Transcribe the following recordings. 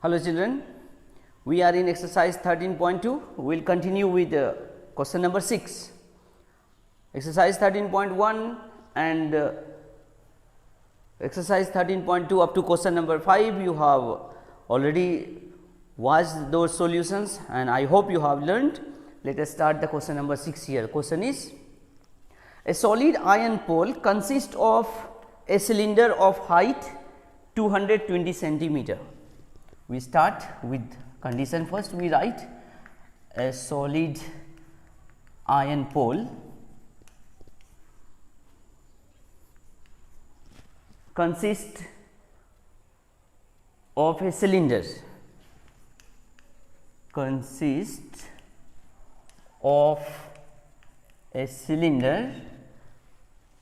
Hello children, we are in exercise 13.2. We will continue with question number 6. Exercise 13.1 and exercise 13.2 up to question number 5 you have already watched those solutions and I hope you have learned. Let us start the question number 6 here. Question is, a solid iron pole consists of a cylinder of height 220 centimeter. We start with condition first. We write a solid iron pole consists of a cylinder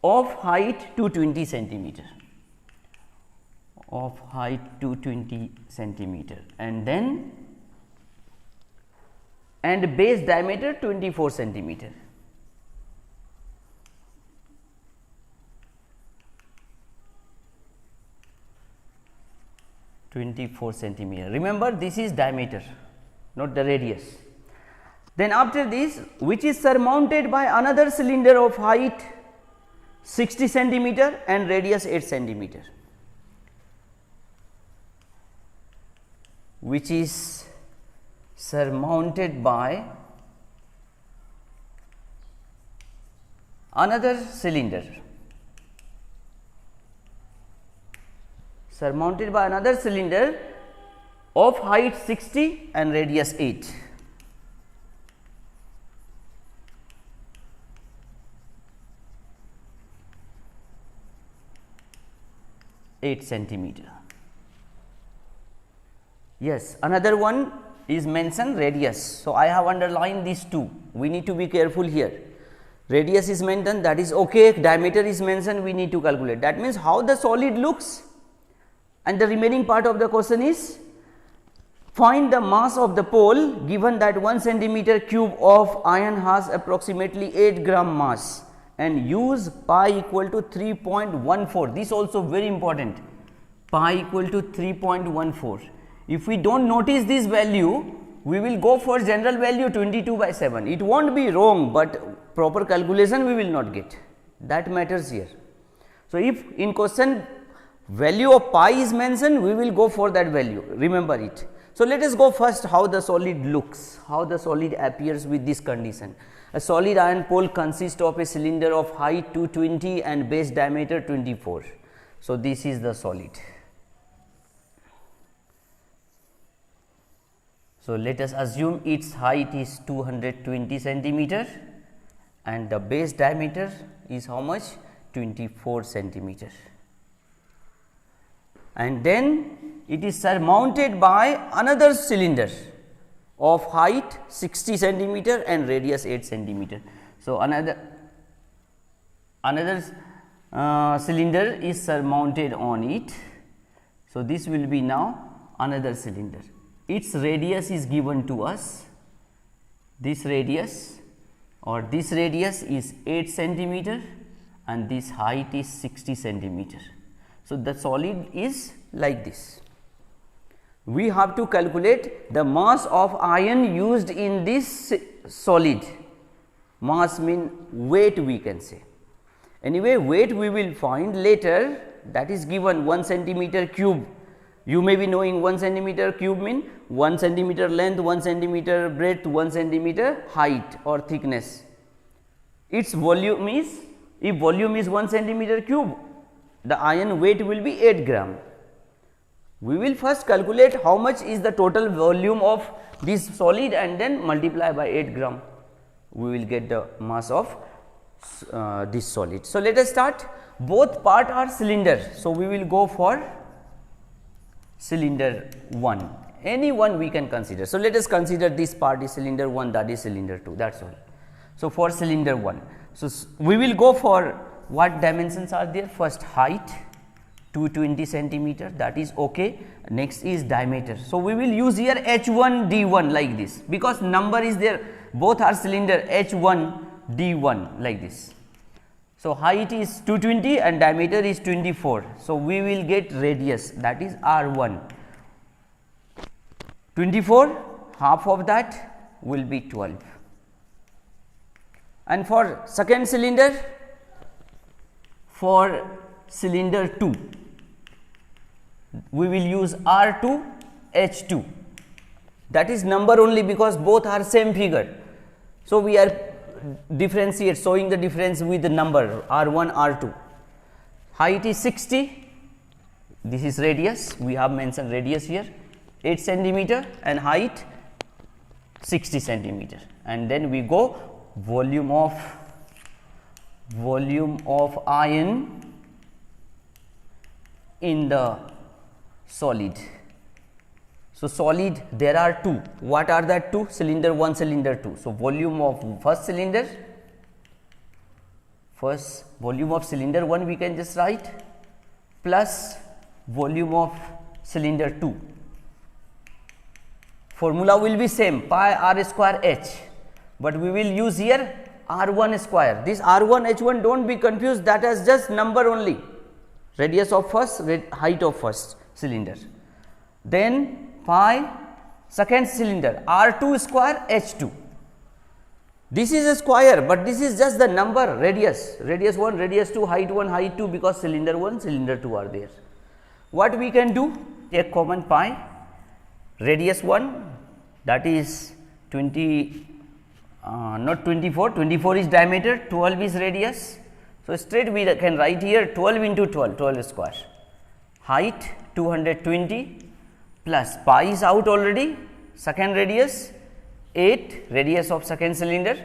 of height 220 centimeter and base diameter 24 centimeter. Remember, this is diameter, not the radius. Then after this, which is surmounted by another cylinder of height 60 centimeter and radius 8 centimeter. Which is surmounted by another cylinder of height 60 and radius 8. Centimeter. Yes, another one is mentioned radius. So, I have underlined these two. We need to be careful here. Radius is mentioned, that is okay. Diameter is mentioned, we need to calculate. That means, how the solid looks, and the remaining part of the question is, find the mass of the pole given that 1 centimeter cube of iron has approximately 8 gram mass and use pi equal to 3.14. This also very important, pi equal to 3.14. If we do not notice this value, we will go for general value 22/7. It will not be wrong, but proper calculation we will not get. That matters here. So, if in question value of pi is mentioned, we will go for that value, remember it. So, let us go first how the solid looks, how the solid appears with this condition. A solid iron pole consists of a cylinder of height 220 and base diameter 24. So, this is the solid. So, let us assume its height is 220 centimeter and the base diameter is how much? 24 centimeter. And then it is surmounted by another cylinder of height 60 centimeter and radius 8 centimeter. So, another cylinder is surmounted on it. So, this will be now another cylinder. Its radius is given to us, this radius is 8 centimeter and this height is 60 centimeter. So, the solid is like this. We have to calculate the mass of iron used in this solid. Mass mean weight, we can say. Anyway, weight we will find later, that is given 1 centimeter cube. You may be knowing 1 centimeter cube mean 1 centimeter length, 1 centimeter breadth, 1 centimeter height or thickness. Its volume is, if volume is 1 centimeter cube, the iron weight will be 8 gram. We will first calculate how much is the total volume of this solid and then multiply by 8 gram. We will get the mass of this solid. So, let us start. Both part are cylinder. So, we will go for cylinder 1, any one we can consider. So, let us consider this part is cylinder 1, that is cylinder 2, that is all. So, for cylinder 1, so we will go for what dimensions are there? First height 220 centimeter, that is okay. Next is diameter. So, we will use here H1 D1 like this, because number is there, both are cylinder H1 D1 like this. So, height is 220 and diameter is 24. So, we will get radius, that is R1. 24, half of that will be 12. And for second cylinder, for cylinder 2, we will use R2 H2, that is number only because both are same figure. So, we are differentiate showing the difference with the number R1 R2. Height is 60, this is radius, we have mentioned radius here 8 centimeter and height 60 centimeter, and then we go volume of iron in the solid. So, solid there are two. What are that two? Cylinder 1, cylinder 2. So, volume of first cylinder, first volume of cylinder 1 we can just write plus volume of cylinder 2. Formula will be same, pi r square h, but we will use here r1 square. This r1 h1 do not be confused, that is just number only, radius of first, height of first cylinder. Then pi second cylinder r2 square h2. This is a square, but this is just the number radius, radius 1, radius 2, height 1, height 2, because cylinder 1, cylinder 2 are there. What we can do? Take common pi, radius 1, that is 20, not 24, 24 is diameter, 12 is radius. So, straight we can write here 12 into 12, 12 square, height 220 plus pi is out already, second radius 8, radius of second cylinder,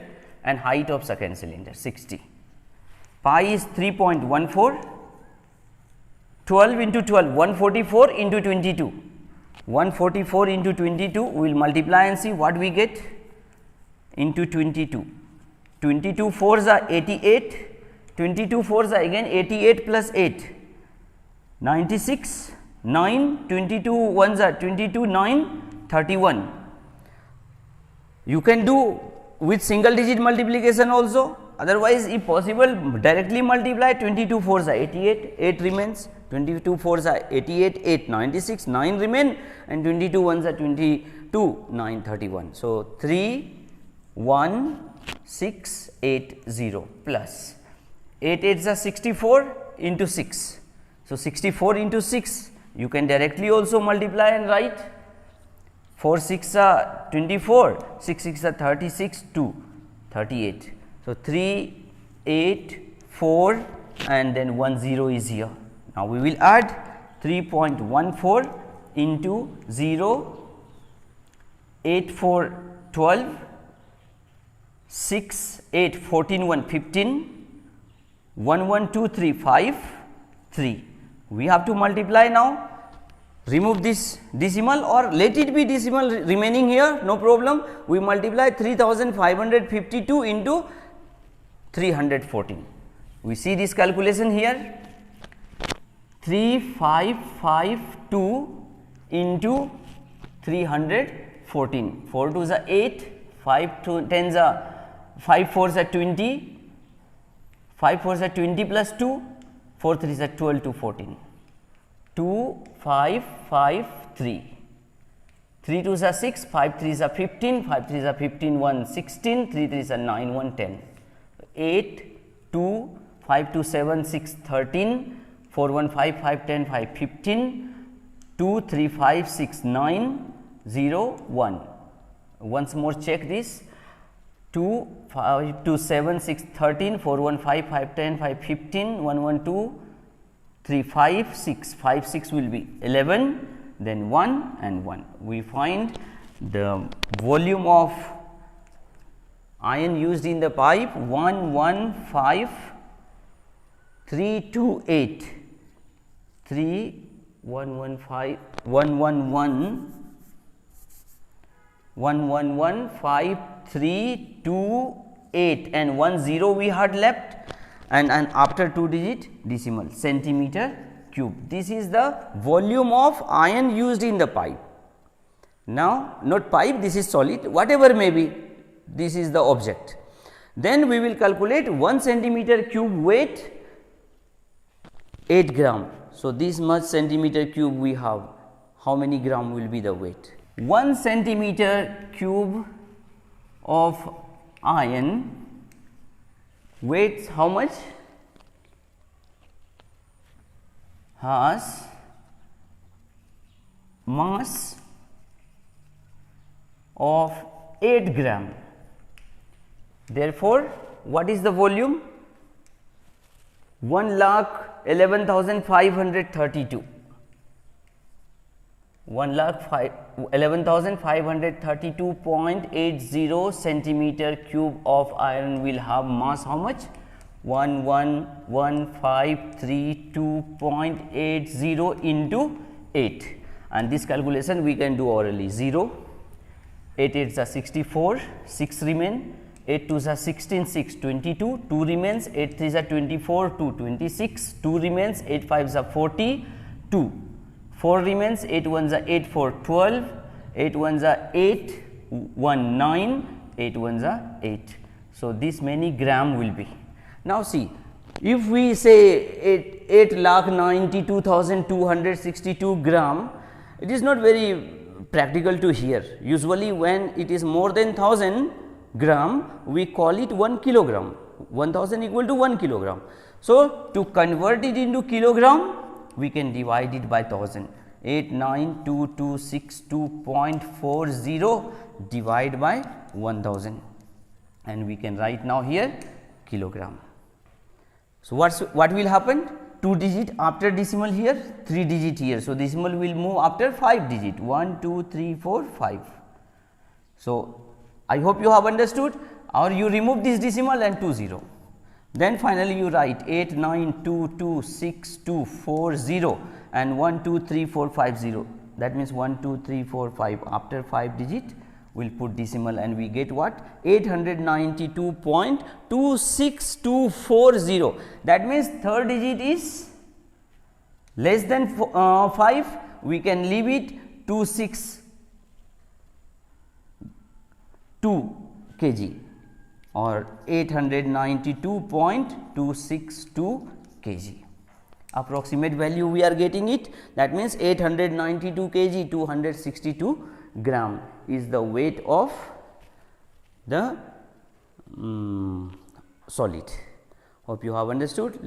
and height of second cylinder 60. Pi is 3.14, 12 into 12, 144 into 22, 144 into 22, we will multiply and see what we get into 22. 22 4s are 88, 22 4s are again 88 plus 8, 96, 9, 22 1s are 22, 9, 31. You can do with single digit multiplication also, otherwise if possible directly multiply. 22 4s are 88, 8 remains, 22 4s are 88, 8, 96, 9 remain, and 22 1s are 22, 9, 31. So, 3, 1, 6, 8, 0 plus 8 8s are 64 into 6. So, 64 into 6 you can directly also multiply and write. 4 6 are 24, 6 6 are 36, 2, 38. So, 3, 8, 4 and then 1 0 is here. Now, we will add 3.14 into 0, 8 4 12, 6 8 14 1 15, 1 1 2 3 5 3. We have to multiply now. Remove this decimal or let it be decimal remaining here, no problem. We multiply 3552 into 314. We see this calculation here, 3552 into 314, 4 2s are 8, 5 10s are 5 4s are 20, 5 4s are 20 plus 2, 4 3s are 12 to 14. 2 5 5 3, 3 2s are 6, 5 3s are 15, 5 3s are 15, 1 16, 3 3s are 9, 1 10, 8 2 5 2 7 6 13, 4 1 5 5 10 5 15, 2 3 5 6 9 0 1. Once more check this, 2 5 2 7 6 13, 4 1 5 5 10 5 15, 1 1 2 3 5 6, 5 6 will be 11, then 1 and 1. We find the volume of iron used in the pipe 115,328, 111,538 and 10 we had left, and after 2 digit decimal, centimeter cube. This is the volume of iron used in the pipe. Now, not pipe, this is solid, whatever may be, this is the object. Then we will calculate 1 centimeter cube weight 8 gram. So, this much centimeter cube we have, how many gram will be the weight? 1 centimeter cube of iron weighs how much? Has mass of 8 gram. Therefore, what is the volume? 1,11,532. 1,11,532.80 centimeter cube of iron will have mass how much? 11,1532.80 into 8, and this calculation we can do orally. 0, 8 8s are 64, 6 remain, 8 2s are 16, 6 22, 2 remains, 8 3s are 24, 2 26, 2 remains, 8 5s are 40, 2, 4 remains, 8 1s are 8 4 12, 8 1s are 8, 1 9, 8 1s are 8. So, this many gram will be. Now, see, if we say 8,92,262 gram, it is not very practical to hear. Usually, when it is more than 1000 gram, we call it 1 kilogram, 1000 equal to 1 kilogram. So, to convert it into kilogram, we can divide it by 1000. 892,262.40 divide by 1000, and we can write now here kilogram. So, what will happen? 2 digit after decimal here, 3 digit here. So, decimal will move after 5 digit, 1 2 3 4 5. So, I hope you have understood, or you remove this decimal and 2 0. Then finally, you write 892,262.40 and 1 2 3 4 5 0. That means 1 2 3 4 5 after 5 digit we will put decimal, and we get what? 892.26240. That means third digit is less than 5, we can leave it 262 kg or 892.262 kg. Approximate value we are getting it, that means 892 kg 262 gram is the weight of the solid. Hope you have understood.